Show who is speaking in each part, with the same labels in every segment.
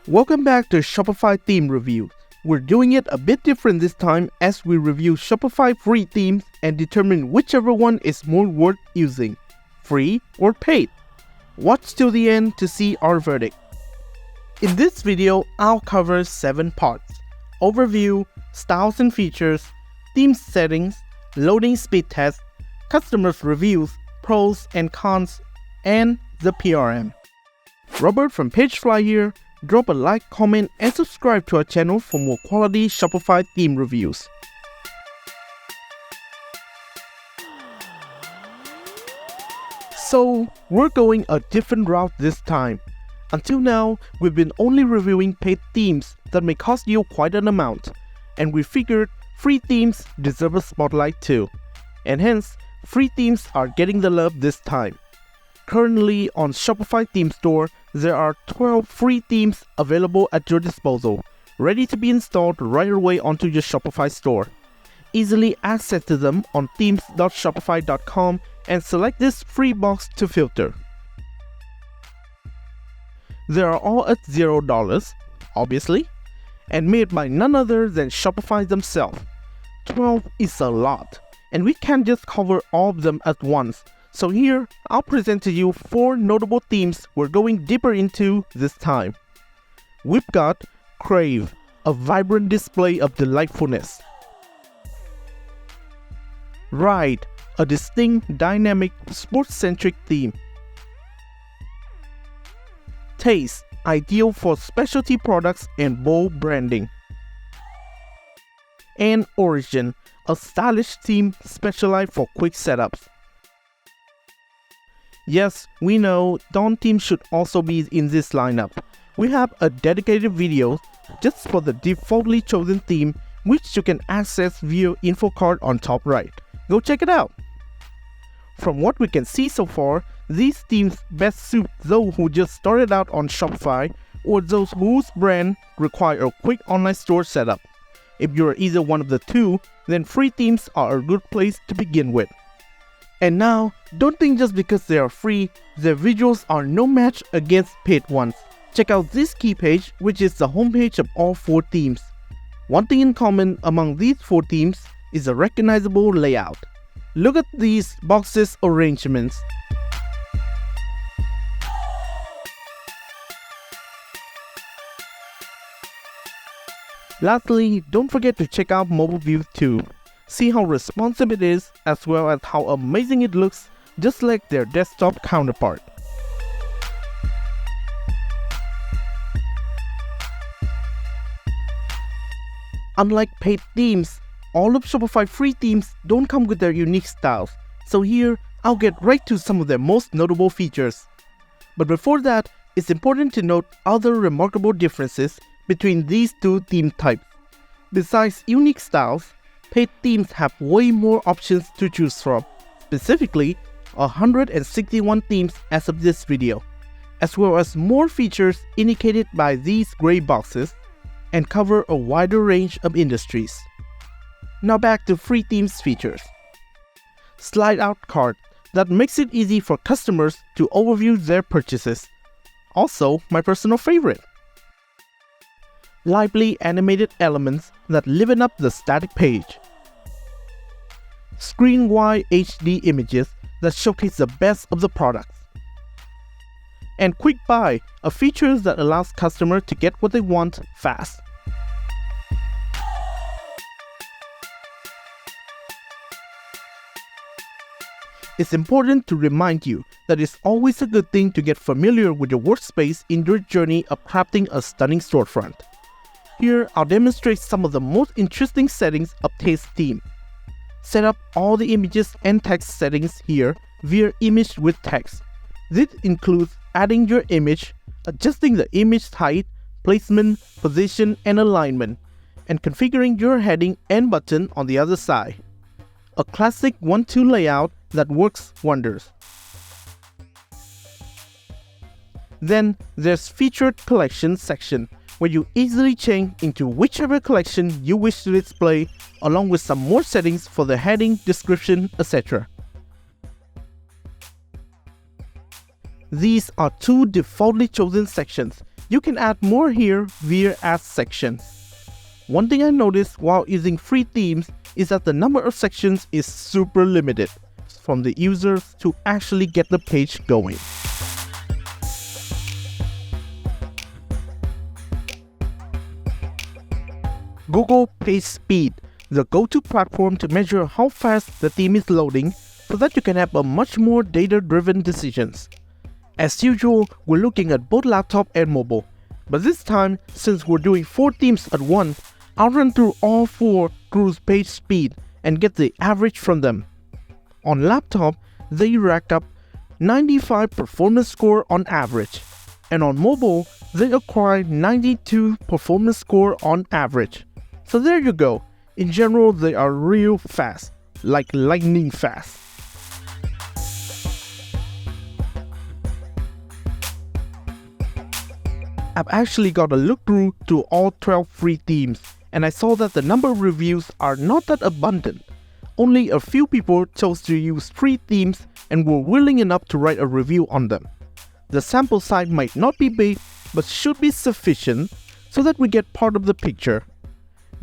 Speaker 1: Welcome back to Shopify Theme Review. We're doing it a bit different this time as we review Shopify free themes and determine whichever one is more worth using, free or paid. Watch till the end to see our verdict. In this video, I'll cover 7 parts: overview, styles and features, theme settings, loading speed test, customers' reviews, pros and cons, and the PRM. Robert from PageFly here. Drop a like, comment, and subscribe to our channel for more quality Shopify theme reviews. So, we're going a different route this time. Until now, we've been only reviewing paid themes that may cost you quite an amount, and we figured free themes deserve a spotlight too. And hence, free themes are getting the love this time. Currently on Shopify Theme Store, there are 12 free themes available at your disposal, ready to be installed right away onto your Shopify store. Easily access to them on themes.shopify.com and select this free box to filter. They are all at $0, obviously, and made by none other than Shopify themselves. 12 is a lot, and we can't just cover all of them at once. So here, I'll present to you 4 notable themes we're going deeper into this time. We've got Crave, a vibrant display of delightfulness. Ride, a distinct, dynamic, sports-centric theme. Taste, ideal for specialty products and bold branding. And Origin, a stylish theme specialized for quick setups. Yes, we know Dawn theme should also be in this lineup. We have a dedicated video just for the defaultly chosen theme, which you can access via info card on top right. Go check it out! From what we can see so far, these themes best suit those who just started out on Shopify or those whose brand require a quick online store setup. If you're either one of the two, then free themes are a good place to begin with. And now, don't think just because they are free, their visuals are no match against paid ones. Check out this key page, which is the homepage of all 4 themes. One thing in common among these 4 themes is a recognizable layout. Look at these boxes arrangements. Lastly, don't forget to check out mobile view too. See how responsive it is, as well as how amazing it looks, just like their desktop counterpart. Unlike paid themes, all of Shopify free themes don't come with their unique styles, so here I'll get right to some of their most notable features. But before that, it's important to note other remarkable differences between these 2 theme types. Besides unique styles, paid themes have way more options to choose from, specifically 161 themes as of this video, as well as more features indicated by these gray boxes, and cover a wider range of industries. Now back to free themes features. Slide out cart that makes it easy for customers to overview their purchases. Also my personal favorite. Lively animated elements that liven up the static page. Screen-wide HD images that showcase the best of the products. And Quick Buy, a feature that allows customers to get what they want fast. It's important to remind you that it's always a good thing to get familiar with your workspace in your journey of crafting a stunning storefront. Here, I'll demonstrate some of the most interesting settings of Taste theme. Set up all the images and text settings here via Image with Text. This includes adding your image, adjusting the image height, placement, position, and alignment, and configuring your heading and button on the other side. A classic 1-2 layout that works wonders. Then there's Featured Collection section, where you easily change into whichever collection you wish to display, along with some more settings for the heading, description, etc. These are 2 defaultly chosen sections, You can add more here via Add Sections. One thing I noticed while using free themes is that the number of sections is super limited from the users to actually get the page going. Google PageSpeed, the go-to platform to measure how fast the theme is loading so that you can have a much more data-driven decisions. As usual, we're looking at both laptop and mobile, but this time, since we're doing 4 themes at once, I'll run through all 4 through PageSpeed and get the average from them. On laptop, they racked up 95 performance score on average, and on mobile, they acquired 92 performance score on average. So there you go. In general, they are real fast, like lightning fast. I've actually got a look through to all 12 free themes, and I saw that the number of reviews are not that abundant. Only a few people chose to use free themes and were willing enough to write a review on them. The sample size might not be big, but should be sufficient so that we get part of the picture.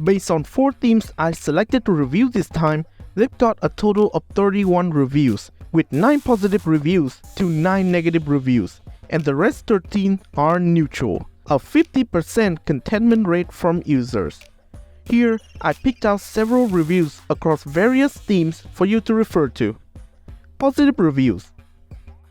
Speaker 1: Based on 4 themes I selected to review this time, they've got a total of 31 reviews, with 9 positive reviews to 9 negative reviews, and the rest 13 are neutral, a 50% contentment rate from users. Here, I picked out several reviews across various themes for you to refer to. Positive reviews.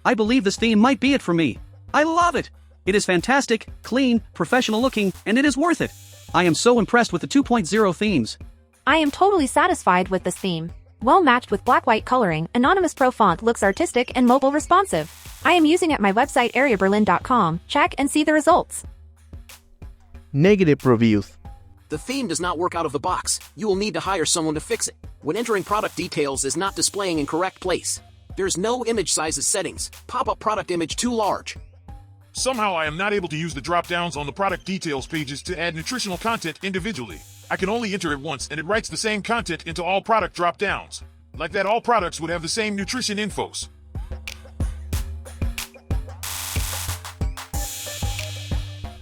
Speaker 2: I believe this theme might be it for me. I love it! It is fantastic, clean, professional looking, and it is worth it. I am so impressed with the 2.0 themes.
Speaker 3: I am totally satisfied with this theme. Well matched with black-white coloring, Anonymous Pro font looks artistic and mobile responsive. I am using at my website areaberlin.com. Check and see the results.
Speaker 1: Negative reviews.
Speaker 4: The theme does not work out of the box. You will need to hire someone to fix it. When entering product details is not displaying in correct place. There's no image sizes settings. Pop-up product image too large.
Speaker 5: Somehow I am not able to use the drop-downs on the product details pages to add nutritional content individually. I can only enter it once and it writes the same content into all product drop-downs. Like that, all products would have the same nutrition infos.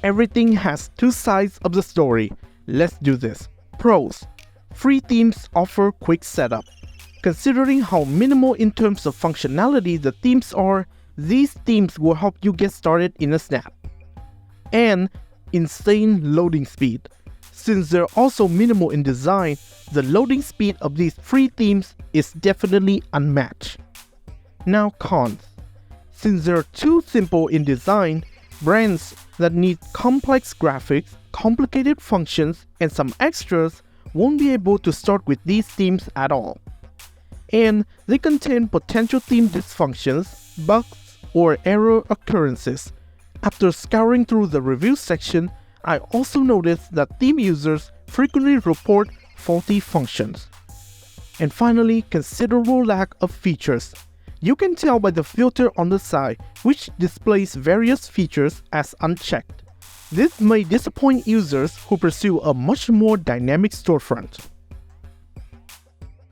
Speaker 1: Everything has 2 sides of the story. Let's do this. Pros. Free themes offer quick setup. Considering how minimal in terms of functionality the themes are, these themes will help you get started in a snap. And insane loading speed. Since they're also minimal in design, the loading speed of these free themes is definitely unmatched. Now cons. Since they're too simple in design, brands that need complex graphics, complicated functions, and some extras won't be able to start with these themes at all. And they contain potential theme dysfunctions, bugs, or error occurrences. After scouring through the review section, I also noticed that theme users frequently report faulty functions. And finally, considerable lack of features. You can tell by the filter on the side, which displays various features as unchecked. This may disappoint users who pursue a much more dynamic storefront.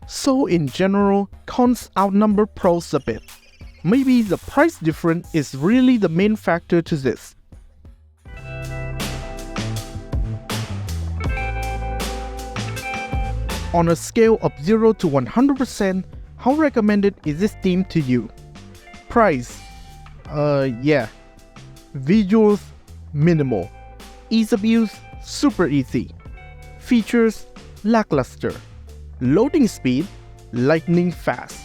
Speaker 1: So in general, cons outnumber pros a bit. Maybe the price difference is really the main factor to this. On a scale of 0 to 100%, how recommended is this theme to you? Price? Yeah. Visuals? Minimal. Ease of use? Super easy. Features? Lackluster. Loading speed? Lightning fast.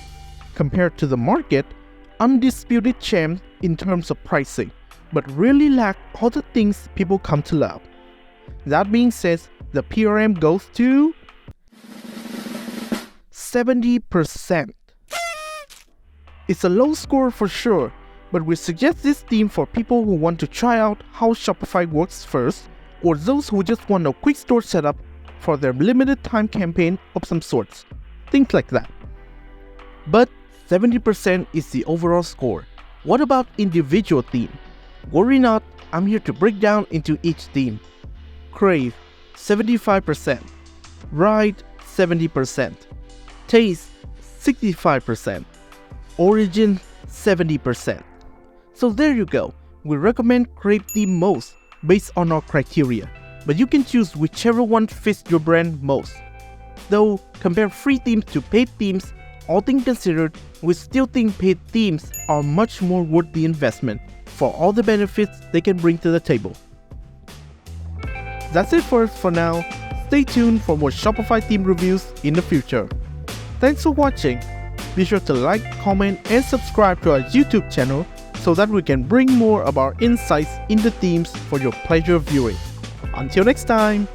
Speaker 1: Compared to the market, undisputed champ in terms of pricing, but really lack all the things people come to love. That being said, the PRM goes to 70%. It's a low score for sure, but we suggest this theme for people who want to try out how Shopify works first, or those who just want a quick store setup for their limited time campaign of some sorts. Things like that. But 70% is the overall score. What about individual theme? Worry not, I'm here to break down into each theme. Crave, 75%. Ride, 70%. Taste, 65%. Origin, 70%. So there you go. We recommend Crave theme most, based on our criteria, but you can choose whichever one fits your brand most. Though, compare free themes to paid themes, all things considered, we still think paid themes are much more worth the investment for all the benefits they can bring to the table. That's it for us for now. Stay tuned for more Shopify theme reviews in the future. Thanks for watching. Be sure to like, comment, and subscribe to our YouTube channel so that we can bring more of our insights into themes for your pleasure of viewing. Until next time!